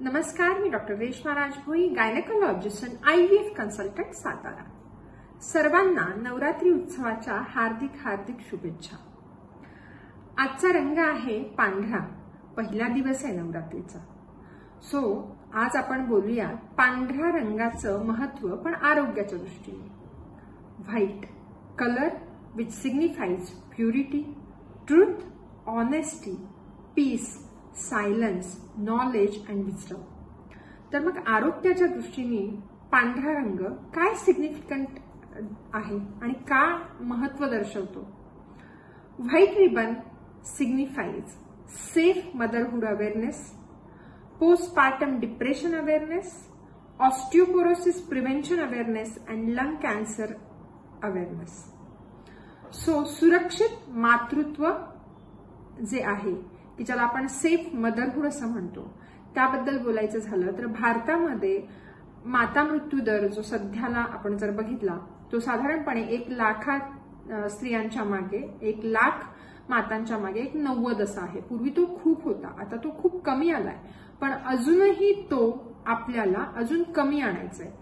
नमस्कार, मी doctor Reshma Rajbhoi, gynaecologist आणि IVF consultant, Satara. सर्वांना नवरात्री उत्सवाच्या हार्दिक हार्दिक शुभेच्छा. आजचा रंग आहे पांढरा. पहिला दिवस आहे नवरात्रीचा. आज आपण बोलूया पांढऱ्या रंगाचं महत्व, पण आरोग्याच्या दृष्टीने. White colour which signifies purity, truth, honesty, peace, silence, knowledge and wisdom. तर मग आरोग्याच्या दृष्टीने पांढरा रंग काय सिग्निफिकंट आहे आणि का महत्व दर्शवतो? White ribbon signifies safe motherhood awareness, postpartum depression awareness, osteoporosis prevention awareness and lung cancer awareness. सुरक्षित मातृत्व जे आहे की ज्याला आपण सेफ मदरहुड असं म्हणतो, त्याबद्दल बोलायचं झालं तर भारतामध्ये माता मृत्यू दर जो सध्याला आपण जर बघितला तो साधारणपणे 1 लाख स्त्रियांच्या मागे 1 लाख मातांच्या मागे 90 असा आहे. पूर्वी तो खूप होता, आता तो खूप कमी आलाय, पण अजूनही तो आपल्याला अजून कमी आणायचा आहे.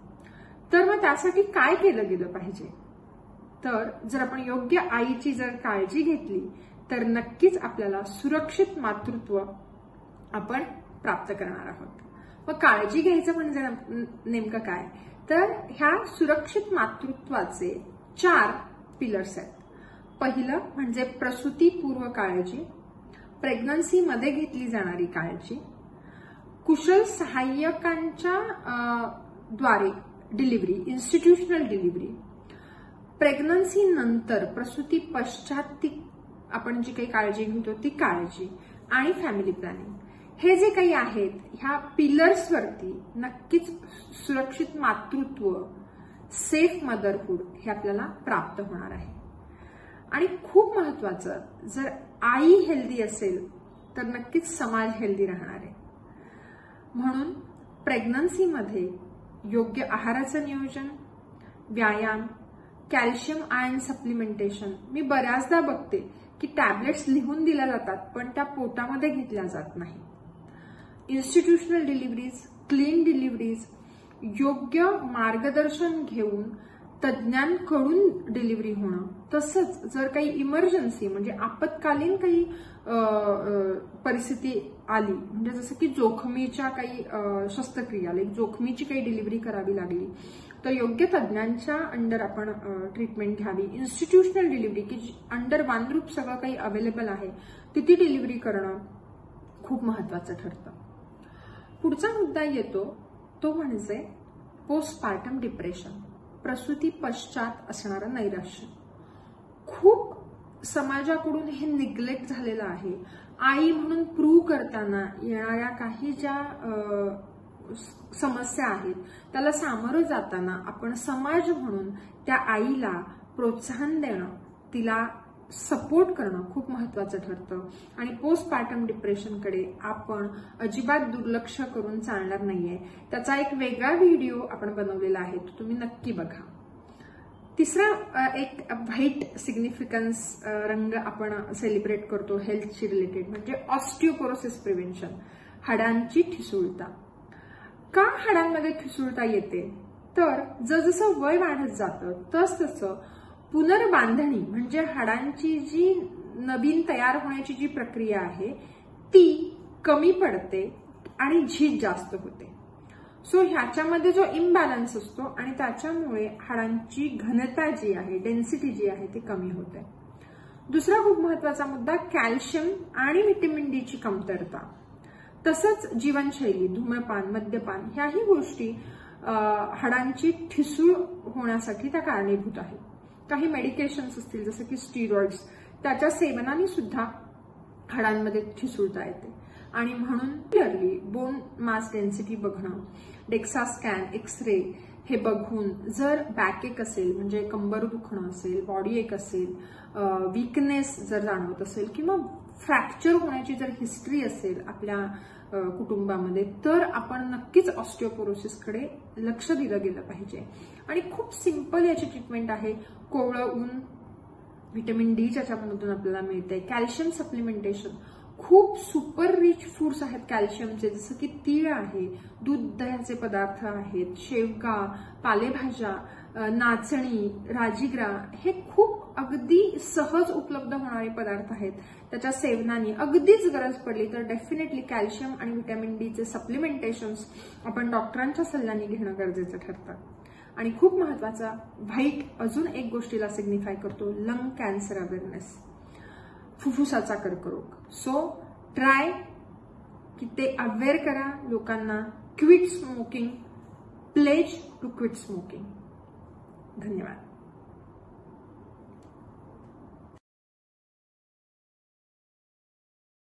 तर मग त्यासाठी काय केलं गेलं पाहिजे? तर जर आपण योग्य आईची जर काळजी घेतली तर नक्कीच आपल्याला सुरक्षित मातृत्व आपण प्राप्त करणार आहोत. मग काळजी घ्यायचं म्हणजे नेमकं काय? तर ह्या सुरक्षित मातृत्वाचे 4 पिलर्स आहेत. पहिलं म्हणजे प्रसूतीपूर्व काळजी, प्रेग्नन्सी मध्ये घेतली जाणारी काळजी, कुशल सहाय्यकांच्या द्वारे डिलिव्हरी, इन्स्टिट्यूशनल डिलिव्हरी, प्रेग्नन्सी नंतर प्रसूती पश्चात आपण जी काही काळजी घेतो ती काळजी, आणि फॅमिली प्लॅनिंग. हे जे काही आहेत ह्या पिलर्सवरती नक्कीच सुरक्षित मातृत्व, सेफ मदरहुड हे आपल्याला प्राप्त होणार आहे. आणि खूप महत्वाचं, जर आई हेल्दी असेल तर नक्कीच समाज हेल्दी राहणार आहे. म्हणून प्रेग्नन्सीमध्ये योग्य आहाराचं नियोजन, व्यायाम, कॅल्शियम आयर्न सप्लिमेंटेशन. मी बऱ्याचदा बघते की टॅबलेट्स लिहून दिल्या जातात पण त्या पोटामध्ये घेतल्या जात नाही. इन्स्टिट्यूशनल डिलिव्हरीज, क्लीन डिलिव्हरीज, योग्य मार्गदर्शन घेऊन तज्ज्ञांकडून डिलिव्हरी होणं. तसंच जर काही इमर्जन्सी म्हणजे आपत्कालीन काही परिस्थिती आली, म्हणजे जसं की जोखमीच्या काही शस्त्रक्रिया, जोखमीची काही डिलिव्हरी करावी लागली तर योग्य तज्ज्ञांच्या अंडर आपण ट्रीटमेंट घ्यावी. इन्स्टिट्यूशनल डिलिव्हरी की अंडर वन रूफ सगळं काही अवेलेबल आहे तिथे डिलिव्हरी करणं खूप महत्वाचं ठरतं. पुढचा मुद्दा येतो तो म्हणजे पोस्टपार्टम डिप्रेशन, प्रसूती पश्चात असणारं नैराश्य. खूप समाजाकडून हे निग्लेक्ट झालेलं आहे. आई म्हणून प्रूव्ह करताना येणाऱ्या काही ज्या समस्या आहेत त्याला सामोरं जाताना आपण समाज म्हणून त्या आईला प्रोत्साहन देणं, तिला सपोर्ट करणं खूप महत्वाचं ठरतं. आणि पोस्टपार्टम डिप्रेशनकडे आपण अजिबात दुर्लक्ष करून चालणार नाहीये. त्याचा एक वेगळा व्हिडिओ आपण बनवलेला आहे, तो तुम्ही नक्की बघा. तिसरा एक व्हाईट सिग्निफिकन्स रंग आपण सेलिब्रेट करतो हेल्थशी रिलेटेड, म्हणजे ऑस्टिओपोरोसिस प्रिव्हेन्शन, हाडांची ठिसूळता. का हाडांमध्ये ठिसूळता येते? तर जसं वय वाढत जातं तसं पुनर्बांधणी म्हणजे हाडांची जी नवीन तयार होण्याची जी प्रक्रिया आहे ती कमी पडते आणि झीज जास्त होते. ह्याच्यामध्ये जो इम्बॅलन्स असतो आणि त्याच्यामुळे हाडांची घनता जी आहे, डेन्सिटी जी आहे ती कमी होते. दुसरा खूप महत्वाचा मुद्दा कॅल्शियम आणि व्हिटॅमिन डी ची कमतरता. तसंच जीवनशैली, धूम्रपान, मद्यपान ह्याही गोष्टी हाडांची ठिसूळ होण्यासाठी त्या कारणीभूत आहेत. काही मेडिकेशन्स असतील जसं की स्टिरॉइड्स, त्याच्या सेवनाने सुद्धा हाडांमध्ये ठिसूळता येते. आणि म्हणून क्लिअरली बोन मास डेन्सिटी बघणं, डेक्सा स्कॅन, एक्सरे हे बघून जर बॅकएक असेल म्हणजे कंबर दुखणं असेल, बॉडी एक असेल, वीकनेस जर जाणवत असेल किंवा फ्रॅक्चर होण्याची जर हिस्ट्री असेल आपल्या कुटुंबामध्ये तर आपण नक्कीच ऑस्टिओपोरोसिसकडे लक्ष दिलं गेलं पाहिजे. आणि खूप सिंपल याची ट्रीटमेंट आहे. कोवळं ऊन, व्हिटॅमिन डी ज्याच्यामधून आपल्याला मिळते, कॅल्शियम सप्लिमेंटेशन, खूप सुपर रिच फूड्स आहेत कॅल्शियमचे, जसं की तीळ आहे, दूध दह्याचे पदार्थ आहेत, शेवगा, पालेभाज्या, नाचणी, राजीगरा, हे खूप अगदी सहज उपलब्ध होणारे पदार्थ आहेत. त्याच्या सेवनाने अगदीच गरज पडली तर डेफिनेटली कॅल्शियम आणि व्हिटॅमिन डीचे सप्लिमेंटेशन्स आपण डॉक्टरांच्या सल्ल्याने घेणं गरजेचं ठरतं. आणि खूप महत्वाचा, व्हाईट अजून एक गोष्टीला सिग्निफाय करतो, लंग कॅन्सर अवेअरनेस, फुफ्फुसाचा कर्करोग. सो ट्राय की ते अवेअर करा लोकांना. Quit smoking, pledge to quit smoking. धन्यवाद.